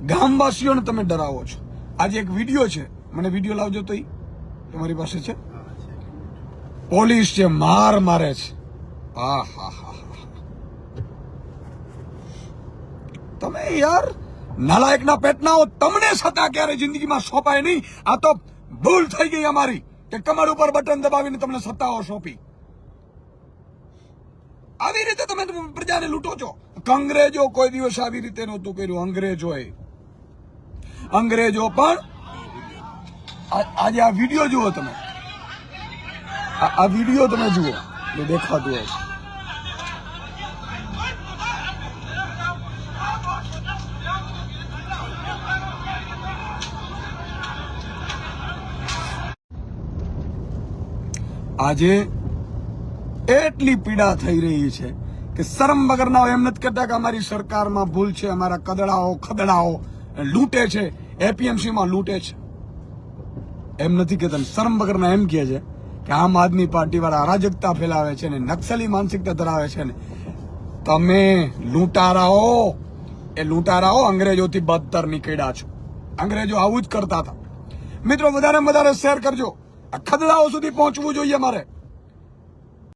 ગામવાસીઓને તમે ડરાવો છો. આજે એક વિડીયો છે, મને વિડીયો લાવજો તો તમારી પાસે છે. પોલીસ છે માર મારે છે. હા હા હા તમે યાર નાલાયકના પેટના હો. તમને સત્તા ક્યારે જિંદગીમાં સોંપાય નહીં. આ તો ભૂલ થઈ ગઈ અમારી કે કમર ઉપર બટન દબાવીને તમને સત્તાઓ સોંપી. આવી રીતે તમે પ્રજાને લૂંટો છો. અંગ્રેજો કોઈ દિવસ આવી રીતે નહોતું કર્યું. અંગ્રેજો પણ આજે આ વિડીયો જુઓ તમે. આ વિડીયો તમે જુઓ એ દેખાતું હશે. આજે એટલી પીડા થઈ રહી છે કે શરમ વગરના એમ નથી કહેતા કે અમારી સરકારમાં ભૂલ છે, અમારા ખદડાઓ લૂંટે છે, એપીએમસીમાં લૂંટે છે. એમ નથી કહેતા. શરમ વગરના એમ કહે છે કે આમ આદમી પાર્ટી વાળા અરાજકતા ફેલાવે છે ને નક્સલી માનસિકતા ધરાવે છે ને. તમે લૂંટારાઓ અંગ્રેજોથી બદતર નીકળ્યા છો. અંગ્રેજો આવું જ કરતા હતા. મિત્રો, વધારે શેર કરજો. આ ખદડાઓ સુધી પહોંચવું જોઈએ મારે.